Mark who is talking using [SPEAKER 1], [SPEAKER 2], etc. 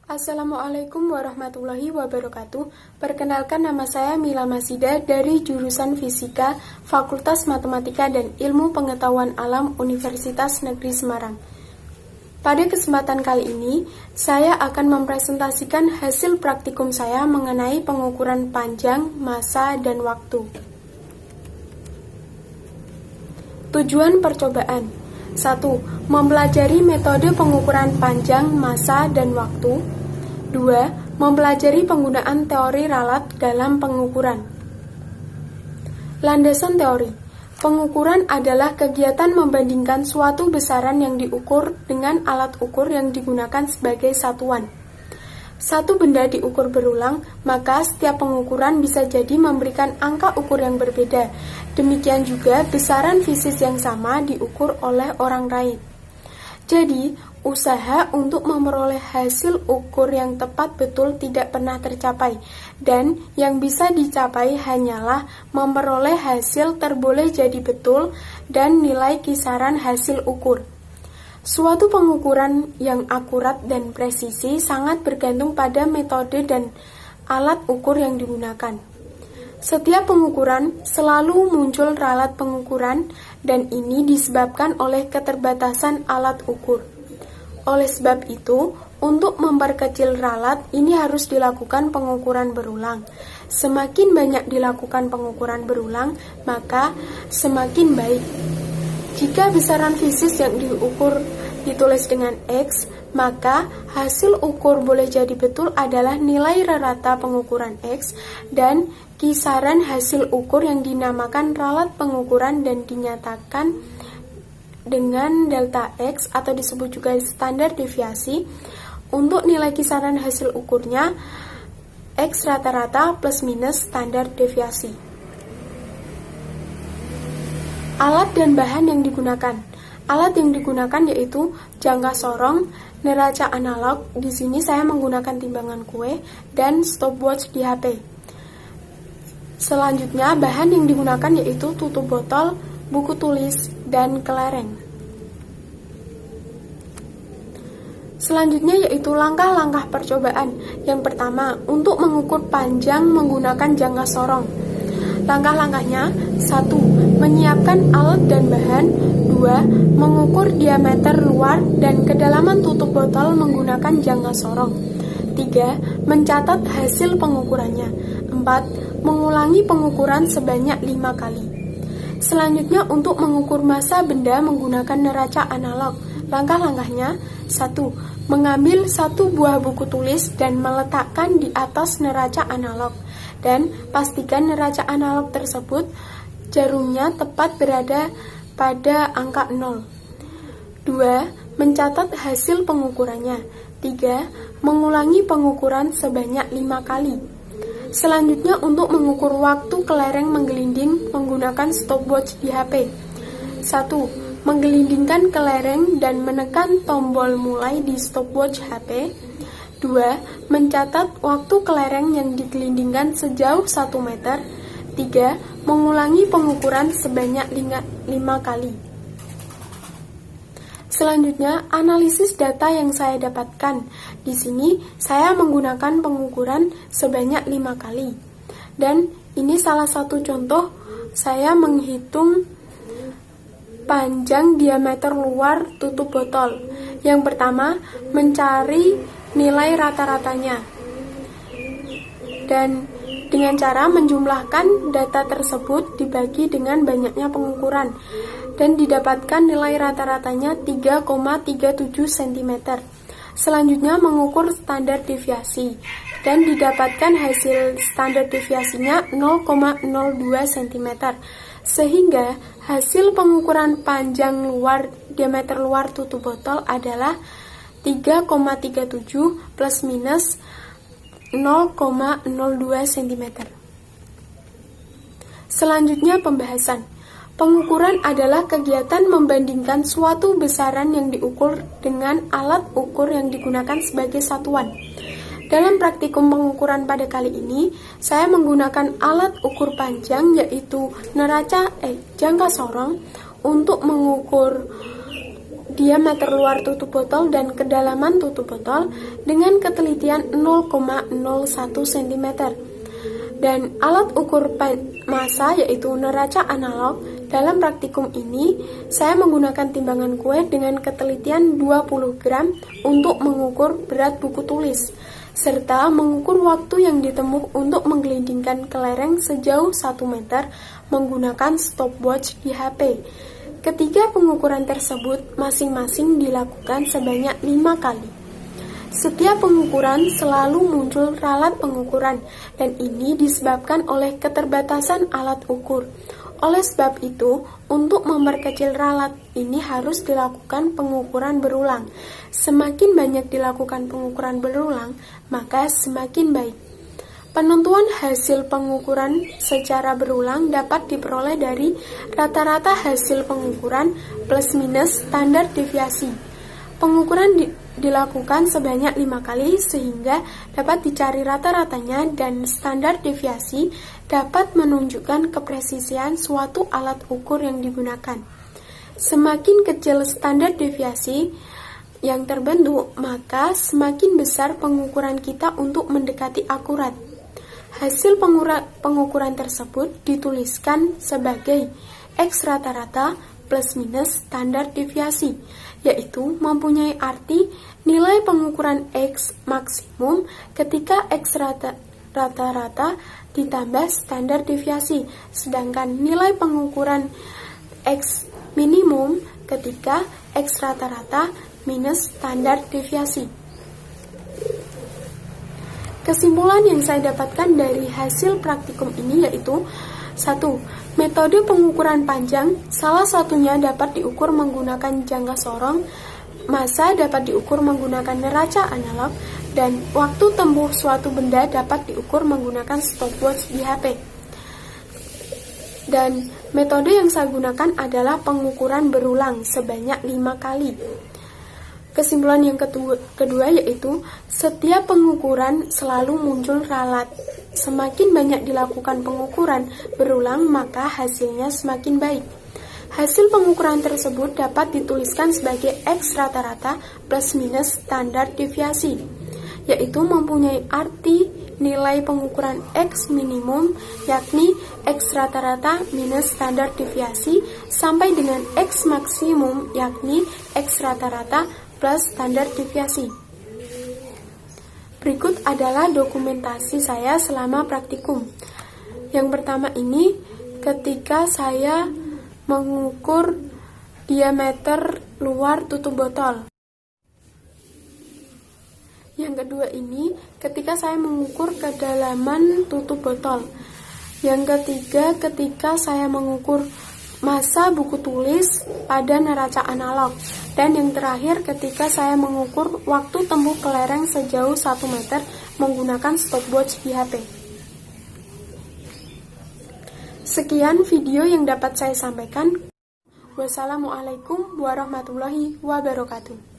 [SPEAKER 1] Assalamualaikum warahmatullahi wabarakatuh. Perkenalkan, nama saya Mila Masida dari jurusan Fisika, Fakultas Matematika dan Ilmu Pengetahuan Alam Universitas Negeri Semarang. Pada kesempatan kali ini, saya akan mempresentasikan hasil praktikum saya mengenai pengukuran panjang, massa, dan waktu. Tujuan percobaan: 1. Mempelajari metode pengukuran panjang, massa, dan waktu. 2. Mempelajari penggunaan teori ralat dalam pengukuran. Landasan teori: pengukuran adalah kegiatan membandingkan suatu besaran yang diukur dengan alat ukur yang digunakan sebagai satuan. Satu benda diukur berulang, maka setiap pengukuran bisa jadi memberikan angka ukur yang berbeda. Demikian juga besaran fisis yang sama diukur oleh orang lain. Jadi, usaha untuk memperoleh hasil ukur yang tepat betul tidak pernah tercapai, dan yang bisa dicapai hanyalah memperoleh hasil terboleh jadi betul dan nilai kisaran hasil ukur. Suatu pengukuran yang akurat dan presisi sangat bergantung pada metode dan alat ukur yang digunakan. Setiap pengukuran selalu muncul ralat pengukuran, dan ini disebabkan oleh keterbatasan alat ukur. Oleh sebab itu, untuk memperkecil ralat, ini harus dilakukan pengukuran berulang. Semakin banyak dilakukan pengukuran berulang, maka semakin baik. Jika besaran fisis yang diukur ditulis dengan X, maka hasil ukur boleh jadi betul adalah nilai rata pengukuran X, dan kisaran hasil ukur yang dinamakan ralat pengukuran dan dinyatakan dengan delta X atau disebut juga standar deviasi. Untuk nilai kisaran hasil ukurnya X rata-rata plus minus standar deviasi. Alat dan bahan yang digunakan. Alat yang digunakan yaitu jangka sorong, neraca analog, di sini saya menggunakan timbangan kue, dan stopwatch di HP. Selanjutnya, bahan yang digunakan yaitu tutup botol, buku tulis, dan kelereng. Selanjutnya yaitu langkah-langkah percobaan. Yang pertama, untuk mengukur panjang menggunakan jangka sorong. Langkah-langkahnya: 1. Menyiapkan alat dan bahan. 2. Mengukur diameter luar dan kedalaman tutup botol menggunakan jangka sorong. 3. Mencatat hasil pengukurannya. 4. Mengulangi pengukuran sebanyak 5 kali. Selanjutnya, untuk mengukur massa benda menggunakan neraca analog. Langkah-langkahnya: 1. Mengambil satu buah buku tulis dan meletakkan di atas neraca analog, dan pastikan neraca analog tersebut jarumnya tepat berada pada angka 0. 2. Mencatat hasil pengukurannya. 3. Mengulangi pengukuran sebanyak 5 kali. Selanjutnya, untuk mengukur waktu kelereng menggelinding menggunakan stopwatch di HP. 1. Menggelindingkan kelereng dan menekan tombol mulai di stopwatch HP. 2. Mencatat waktu kelereng yang digelindingkan sejauh 1 meter. 3. Mengulangi pengukuran sebanyak 5 kali. Selanjutnya, analisis data yang saya dapatkan. Di sini, saya menggunakan pengukuran sebanyak 5 kali. Dan ini salah satu contoh saya menghitung panjang diameter luar tutup botol. Yang pertama, mencari nilai rata-ratanya. Dan dengan cara menjumlahkan data tersebut dibagi dengan banyaknya pengukuran, dan didapatkan nilai rata-ratanya 3,37 cm. Selanjutnya, mengukur standar deviasi, dan didapatkan hasil standar deviasinya 0,02 cm. Sehingga hasil pengukuran panjang luar diameter luar tutup botol adalah 3,37 plus minus 0,02 cm. Selanjutnya, pembahasan. Pengukuran adalah kegiatan membandingkan suatu besaran yang diukur dengan alat ukur yang digunakan sebagai satuan. Dalam praktikum pengukuran pada kali ini, saya menggunakan alat ukur panjang yaitu jangka sorong untuk mengukur diameter luar tutup botol dan kedalaman tutup botol dengan ketelitian 0,01 cm. Dan alat ukur massa yaitu neraca analog. Dalam praktikum ini, saya menggunakan timbangan kue dengan ketelitian 20 gram untuk mengukur berat buku tulis, serta mengukur waktu yang ditempuh untuk menggelindingkan kelereng sejauh 1 meter menggunakan stopwatch di HP. Ketiga pengukuran tersebut masing-masing dilakukan sebanyak 5 kali. Setiap pengukuran selalu muncul ralat pengukuran, dan ini disebabkan oleh keterbatasan alat ukur. Oleh sebab itu, untuk memperkecil ralat ini harus dilakukan pengukuran berulang. Semakin banyak dilakukan pengukuran berulang, maka semakin baik. Penentuan hasil pengukuran secara berulang dapat diperoleh dari rata-rata hasil pengukuran plus minus standar deviasi. Pengukuran dilakukan sebanyak 5 kali sehingga dapat dicari rata-ratanya, dan standar deviasi dapat menunjukkan kepresisian suatu alat ukur yang digunakan. Semakin kecil standar deviasi yang terbentuk, maka semakin besar pengukuran kita untuk mendekati akurat. Hasil pengukuran tersebut dituliskan sebagai X rata-rata plus minus standar deviasi, yaitu mempunyai arti nilai pengukuran X maksimum ketika X rata-rata ditambah standar deviasi, sedangkan nilai pengukuran X minimum ketika X rata-rata minus standar deviasi. Kesimpulan yang saya dapatkan dari hasil praktikum ini yaitu 1. Metode pengukuran panjang, salah satunya dapat diukur menggunakan jangka sorong, massa dapat diukur menggunakan neraca analog, dan waktu tempuh suatu benda dapat diukur menggunakan stopwatch di HP. Dan metode yang saya gunakan adalah pengukuran berulang sebanyak 5 kali. Kesimpulan yang kedua yaitu setiap pengukuran selalu muncul ralat. Semakin banyak dilakukan pengukuran berulang, maka hasilnya semakin baik. Hasil pengukuran tersebut dapat dituliskan sebagai X rata-rata plus minus standar deviasi, yaitu mempunyai arti nilai pengukuran X minimum, yakni X rata-rata minus standar deviasi, sampai dengan X maksimum, yakni X rata-rata plus standar deviasi. Berikut adalah dokumentasi saya selama praktikum. Yang pertama ini ketika saya mengukur diameter luar tutup botol. Yang kedua ini ketika saya mengukur kedalaman tutup botol. Yang ketiga ketika saya mengukur massa buku tulis pada neraca analog. Dan yang terakhir ketika saya mengukur waktu tempuh kelereng sejauh 1 meter menggunakan stopwatch di HP. Sekian video yang dapat saya sampaikan. Wassalamualaikum warahmatullahi wabarakatuh.